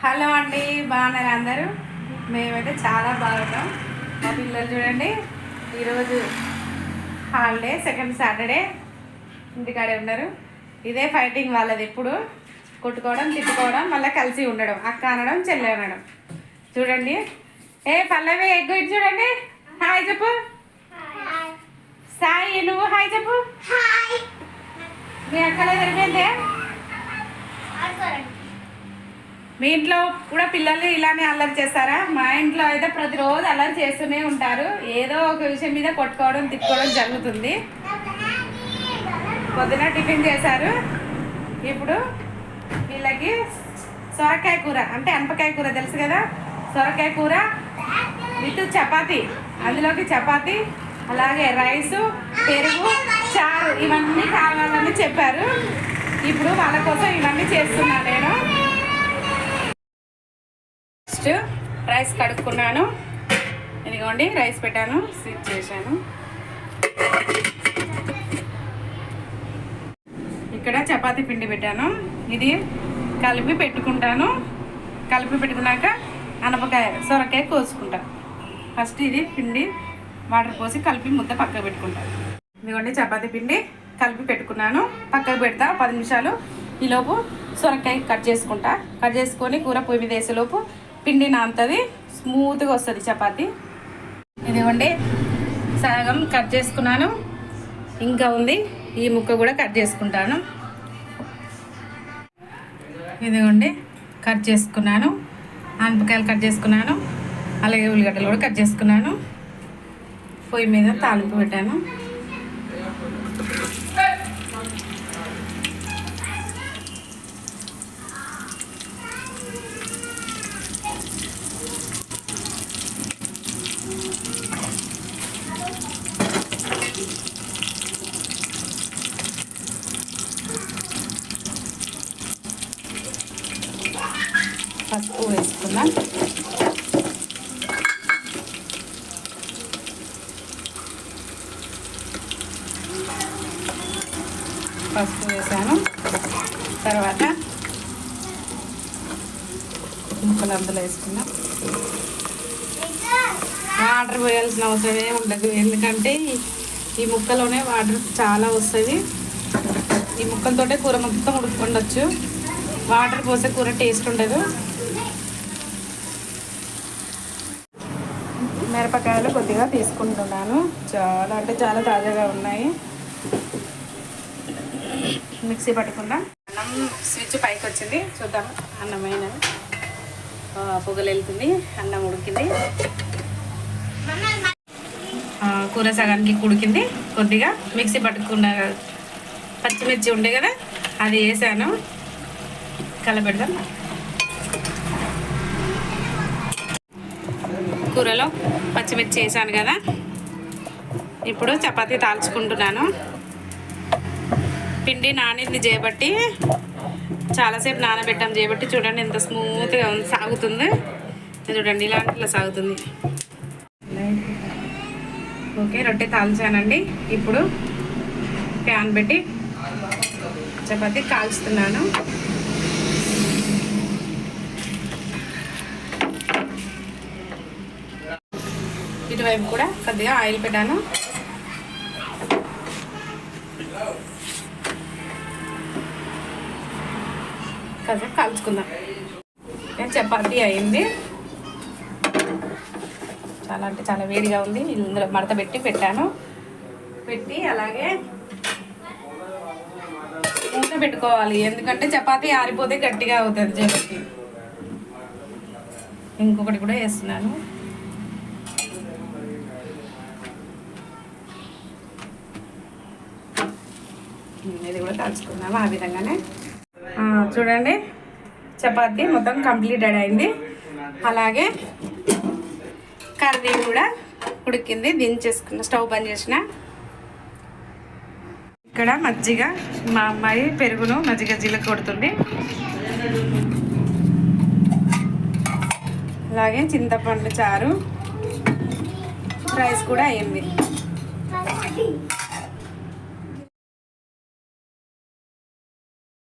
Hello అండి, బాగున్నారు అందరూ? మేమైతే చాలా బాగున్నాం. మా పిల్లలు చూడండి, ఈరోజు హాలిడే, సెకండ్ సాటర్డే, ఇంటికాడే ఉన్నారు. ఇదే ఫైటింగ్ వాళ్ళది. ఎప్పుడు కొట్టుకోవడం, తిట్టుకోవడం, మళ్ళీ కలిసి ఉండడం, అక్క అనడం, చెల్లె అనడం. చూడండి, పల్లవి ఎగ్గు ఇటు చూడండి. హాయ్ చెప్పు. సాయి నువ్వు హాయ్ చెప్పు. మీ అక్కలే సరిపోయిందే. మీ ఇంట్లో కూడా పిల్లలు ఇలానే అల్లరి చేస్తారా? మా ఇంట్లో అయితే ప్రతిరోజు అల్లరి చేస్తూనే ఉంటారు. ఏదో ఒక విషయం మీద కొట్టుకోవడం, తిట్టుకోవడం జరుగుతుంది. పొద్దున టిఫిన్ చేశారు. ఇప్పుడు వీళ్ళకి సొరకాయ కూర, అంటే అనపకాయ కూర తెలుసు కదా, సొరకాయ కూర విత్ చపాతీ. అందులోకి చపాతీ, అలాగే రైసు, పెరుగు, చారు ఇవన్నీ కావాలని చెప్పారు. ఇప్పుడు వాళ్ళ కోసం ఇవన్నీ చేస్తున్నాను నేను. రైస్ కడుక్కున్నాను. ఇదిగోండి రైస్ పెట్టాను, స్విచ్ చేశాను. ఇక్కడ చపాతీ పిండి పెట్టాను. ఇది కలిపి పెట్టుకుంటాను. కలిపి పెట్టుకున్నాక అనపకాయ సొరకాయ కోసుకుంటాను. ఫస్ట్ ఇది పిండి వాటర్ పోసి కలిపి ముద్ద పక్కకు పెట్టుకుంటాను. ఇదిగోండి చపాతీ పిండి కలిపి పెట్టుకున్నాను, పక్కకు పెడతా 10 నిమిషాలు. ఈలోపు సొరకాయ కట్ చేసుకుంటా. కట్ చేసుకొని కూర పొయ్యి మీద వేసేలోపు పిండి నానుతుంది, స్మూత్గా వస్తుంది చపాతీ. ఇదిగోండి సగం కట్ చేసుకున్నాను, ఇంకా ఉంది. ఈ ముక్క కూడా కట్ చేసుకుంటాను. ఇదిగోండి కట్ చేసుకున్నాను. అనపకాయలు కట్ చేసుకున్నాను, అలాగే ఉల్లిగడ్డలు కూడా కట్ చేసుకున్నాను. పొయ్యి మీద తాలింపు పెట్టాను. పసుపు వేసుకున్నాం. పసుపు వేసాను. తర్వాత ముక్కలు అందులో వేసుకున్నాం. వాటర్ పోయాల్సిన అవసరం ఏమి ఉండదు, ఎందుకంటే ఈ ముక్కలోనే వాటర్ చాలా వస్తుంది. ఈ ముక్కలతోటే కూర మొత్తం ఉడుకుండొచ్చు. వాటర్ పోసే కూర టేస్ట్ ఉండదు. మిరపకాయలు కొద్దిగా తీసుకుంటున్నాను. చాలా అంటే చాలా తాజాగా ఉన్నాయి. మిక్సీ పట్టుకుందాం. అన్నం స్విచ్ పైకి వచ్చింది, చూద్దాం. అన్నమైన పొగలు వెళ్తుంది, అన్నం ఉడికింది. కూర సగానికి ఉడికింది. కొద్దిగా మిక్సీ పట్టుకున్న పచ్చిమిర్చి ఉండే కదా, అది వేసాను. కలపెడదాం. కూరలో పచ్చిమిర్చి వేసాను కదా, ఇప్పుడు చపాతీ తాల్చుకుంటున్నాను. పిండి నానింది చేయబట్టి, చాలాసేపు నానబెట్టాం చేయబట్టి చూడండి ఎంత స్మూత్గా సాగుతుంది. చూడండి ఇలాంటిలా సాగుతుంది. ఓకే, రొట్టె తాల్చానండి. ఇప్పుడు ప్యాన్ పెట్టి చపాతీ కాల్చుతున్నాను. ఇటువైపు కూడా కొద్దిగా ఆయిల్ పెట్టాను. కాసేపు కాల్చుకుందాం. చపాతీ అయింది. చాలా అంటే చాలా వేడిగా ఉంది. ఇందులో మడత పెట్టాను. పెట్టి అలాగే మూత పెట్టుకోవాలి, ఎందుకంటే చపాతీ ఆరిపోతే గట్టిగా అవుతుంది చపాతీ. ఇంకొకటి కూడా వేస్తున్నాను. ఇది కూడా కాల్చుకున్నాము ఆ విధంగానే. చూడండి చపాతీ మొత్తం కంప్లీటెడ్ అయింది. అలాగే కర్రీ కూడా ఉడికింది. దించేసుకున్న, స్టవ్ బంద్ చేసిన. ఇక్కడ మజ్జిగ, మా అమ్మాయి పెరుగును మజ్జిగ జీల కొడుతుంది. అలాగే చింతపండు చారు, రైస్ కూడా అయింది.